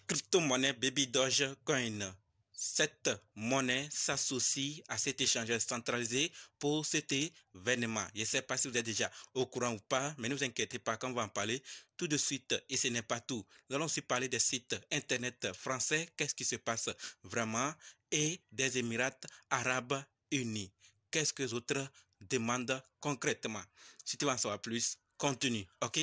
Crypto-monnaie Baby Dogecoin. Cette monnaie s'associe à cet échangeur centralisé pour cet événement. Je ne sais pas si vous êtes déjà au courant ou pas, mais ne vous inquiétez pas, quand on va en parler tout de suite. Et ce n'est pas tout. Nous allons aussi parler des sites internet français, qu'est-ce qui se passe vraiment, et des Émirats arabes unis. Qu'est-ce que les autres demandent concrètement? Si tu veux en savoir plus, continue, ok?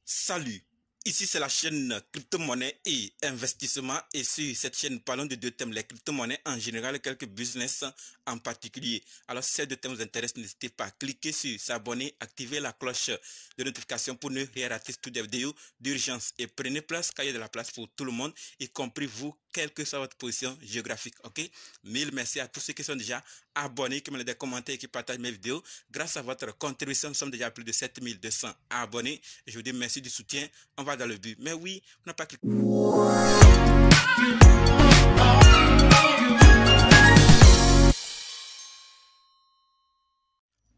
Salut, ici c'est la chaîne crypto-monnaie et investissement et sur cette chaîne parlons de deux thèmes, les crypto-monnaies en général et quelques business en particulier. Alors si ces deux thèmes vous intéressent, n'hésitez pas à cliquer sur s'abonner, activer la cloche de notification pour ne rien rater toutes les vidéos d'urgence et prenez place car il y a de la place pour tout le monde, y compris vous, quelle que soit votre position géographique, ok? Mille merci à tous ceux qui sont déjà abonnés, qui me laissent des commentaires et qui partagent mes vidéos. Grâce à votre contribution, nous sommes déjà à plus de 7200 abonnés. Je vous dis merci du soutien. On va dans le but. Mais oui, on n'a pas cliqué.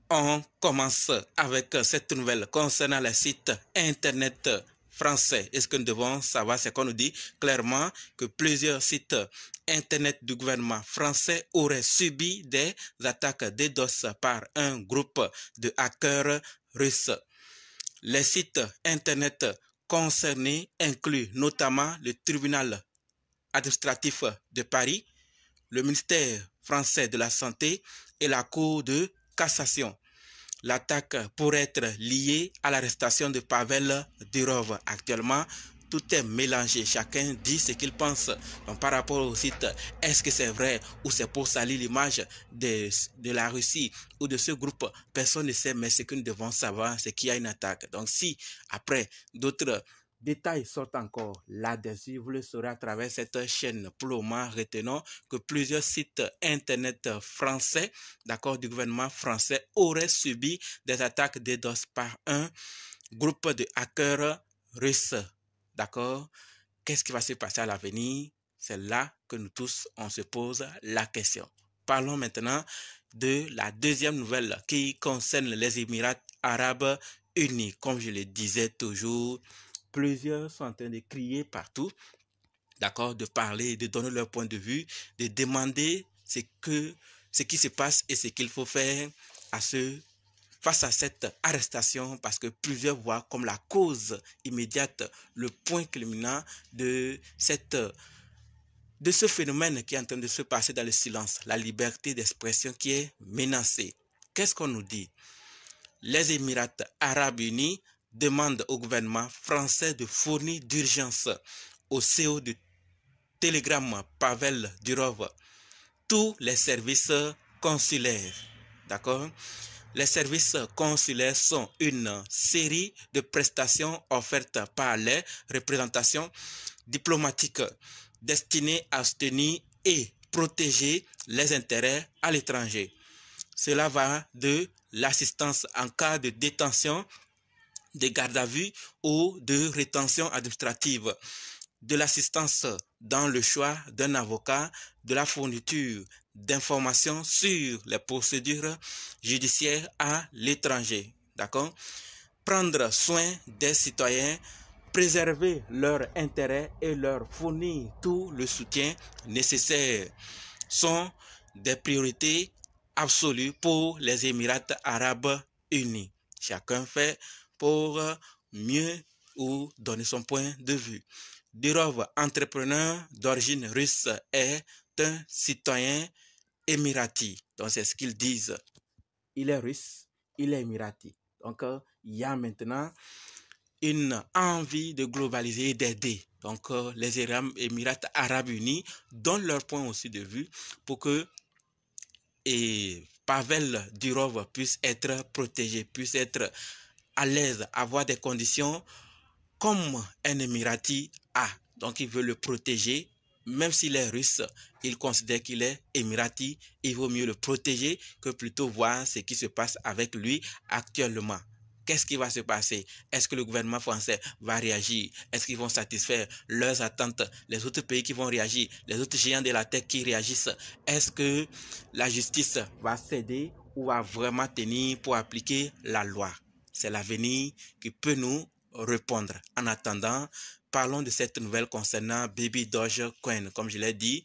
On commence avec cette nouvelle concernant les sites internet français. Et ce que nous devons savoir, c'est qu'on nous dit clairement que plusieurs sites internet du gouvernement français auraient subi des attaques DDoS par un groupe de hackers russes. Les sites internet concernés incluent notamment le tribunal administratif de Paris, le ministère français de la Santé et la Cour de cassation. L'attaque pourrait être liée à l'arrestation de Pavel Durov. Actuellement, tout est mélangé. Chacun dit ce qu'il pense. Donc, par rapport au site, est-ce que c'est vrai ou c'est pour salir l'image de la Russie ou de ce groupe? Personne ne sait, mais ce que nous devons savoir, c'est qu'il y a une attaque. Donc, si après d'autres détails sortent encore là-dessus, vous le saurez à travers cette chaîne. Pour le moment, retenons que plusieurs sites internet français, d'accord, du gouvernement français, auraient subi des attaques DDoS par un groupe de hackers russes. D'accord? Qu'est-ce qui va se passer à l'avenir? C'est là que nous tous, on se pose la question. Parlons maintenant de la deuxième nouvelle qui concerne les Émirats arabes unis. Comme je le disais toujours, plusieurs sont en train de crier partout, d'accord, de parler, de donner leur point de vue, de demander ce qui se passe et ce qu'il faut faire face à cette arrestation, parce que plusieurs voient comme la cause immédiate, le point culminant de ce phénomène qui est en train de se passer dans le silence, la liberté d'expression qui est menacée. Qu'est-ce qu'on nous dit? Les Émirats arabes unis demandent au gouvernement français de fournir d'urgence au CEO de Telegram, Pavel Durov, tous les services consulaires. D'accord? Les services consulaires sont une série de prestations offertes par les représentations diplomatiques destinées à soutenir et protéger les intérêts à l'étranger. Cela va de l'assistance en cas de détention, de garde à vue ou de rétention administrative, de l'assistance dans le choix d'un avocat, de la fourniture d'informations sur les procédures judiciaires à l'étranger. D'accord? Prendre soin des citoyens, préserver leurs intérêts et leur fournir tout le soutien nécessaire sont des priorités absolues pour les Émirats arabes unis. Chacun fait pour mieux ou donner son point de vue. Durov, entrepreneur d'origine russe, est un citoyen émirati. Donc c'est ce qu'ils disent. Il est russe, il est émirati. Donc il y a maintenant une envie de globaliser et d'aider. Donc les Émirats arabes unis donnent leur point aussi de vue pour que Pavel Durov puisse être protégé, puisse être à l'aise, avoir des conditions comme un Émirati a. Donc il veut le protéger. Même s'il est russe, il considère qu'il est émirati. Il vaut mieux le protéger que plutôt voir ce qui se passe avec lui actuellement. Qu'est-ce qui va se passer? Est-ce que le gouvernement français va réagir? Est-ce qu'ils vont satisfaire leurs attentes? Les autres pays qui vont réagir? Les autres géants de la tech qui réagissent? Est-ce que la justice va céder ou va vraiment tenir pour appliquer la loi? C'est l'avenir qui peut nous répondre. En attendant, parlons de cette nouvelle concernant Baby Dogecoin. Comme je l'ai dit,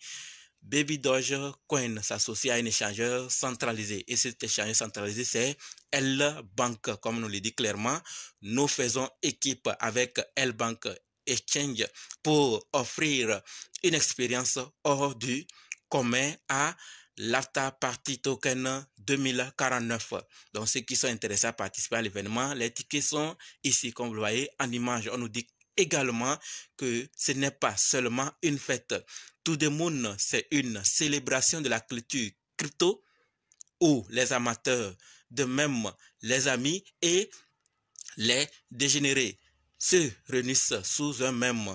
Baby Dogecoin s'associe à un échangeur centralisé. Et cet échangeur centralisé, c'est L-Bank. Comme nous le dit clairement, nous faisons équipe avec L-Bank Exchange pour offrir une expérience hors du commun à l'After Party Token 2049. Donc, ceux qui sont intéressés à participer à l'événement, les tickets sont ici, comme vous le voyez en image. On nous dit également que ce n'est pas seulement une fête. To the Moon, c'est une célébration de la culture crypto où les amateurs, de même les amis et les dégénérés se réunissent sous un même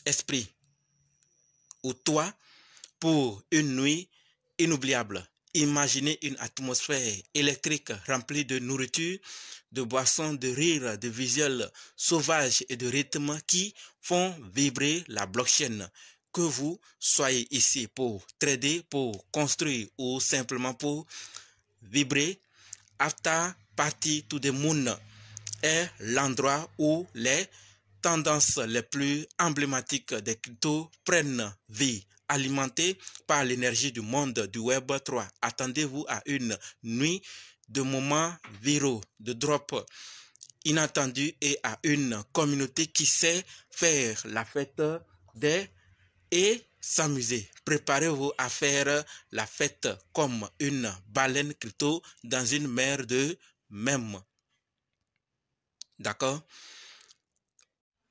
esprit ou toit pour une nuit inoubliable. Imaginez une atmosphère électrique remplie de nourriture, de boissons, de rires, de visuels sauvages et de rythmes qui font vibrer la blockchain. Que vous soyez ici pour trader, pour construire ou simplement pour vibrer, After Party to the Moon est l'endroit où les tendances les plus emblématiques des cryptos prennent vie. Alimenté par l'énergie du monde du Web 3. Attendez-vous à une nuit de moments viraux, de drops inattendus et à une communauté qui sait faire la fête et s'amuser. Préparez-vous à faire la fête comme une baleine crypto dans une mer de mèmes. D'accord?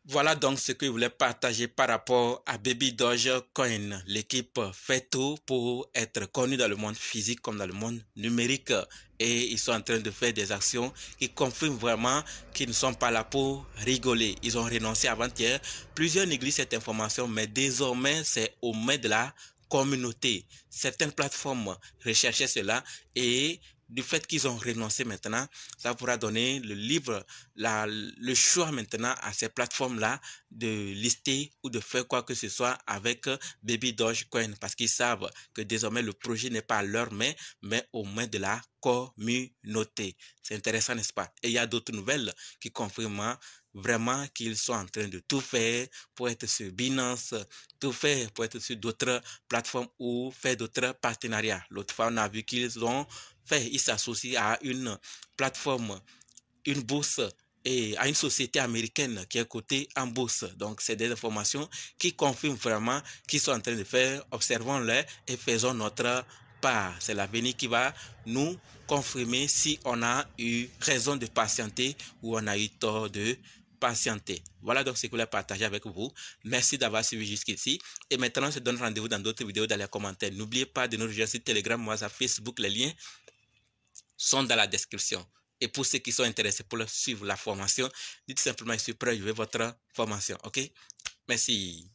Voilà donc ce que je voulais partager par rapport à Baby Dogecoin. L'équipe fait tout pour être connue dans le monde physique comme dans le monde numérique. Et ils sont en train de faire des actions qui confirment vraiment qu'ils ne sont pas là pour rigoler. Ils ont renoncé avant-hier. Plusieurs négligent cette information, mais désormais, c'est aux mains de la communauté. Certaines plateformes recherchaient cela et du fait qu'ils ont renoncé maintenant, ça pourra donner le choix maintenant à ces plateformes-là de lister ou de faire quoi que ce soit avec Baby Dogecoin parce qu'ils savent que désormais le projet n'est pas à leur main, mais aux mains de la communauté. C'est intéressant, n'est-ce pas? Et il y a d'autres nouvelles qui confirment vraiment qu'ils sont en train de tout faire pour être sur Binance, tout faire pour être sur d'autres plateformes ou faire d'autres partenariats. L'autre fois, on a vu qu'ils ont ils s'associent à une plateforme, une bourse et à une société américaine qui est cotée en bourse. Donc, c'est des informations qui confirment vraiment qu'ils sont en train de faire. Observons-les et faisons notre part. C'est l'avenir qui va nous confirmer si on a eu raison de patienter ou on a eu tort de patienter. Voilà donc ce que je voulais partager avec vous. Merci d'avoir suivi jusqu'ici. Et maintenant, je donne rendez-vous dans d'autres vidéos dans les commentaires. N'oubliez pas de nous rejoindre sur Telegram, WhatsApp, Facebook. Les liens sont dans la description. Et pour ceux qui sont intéressés pour suivre la formation, dites simplement, je suis prêt, je veux votre formation. OK? Merci.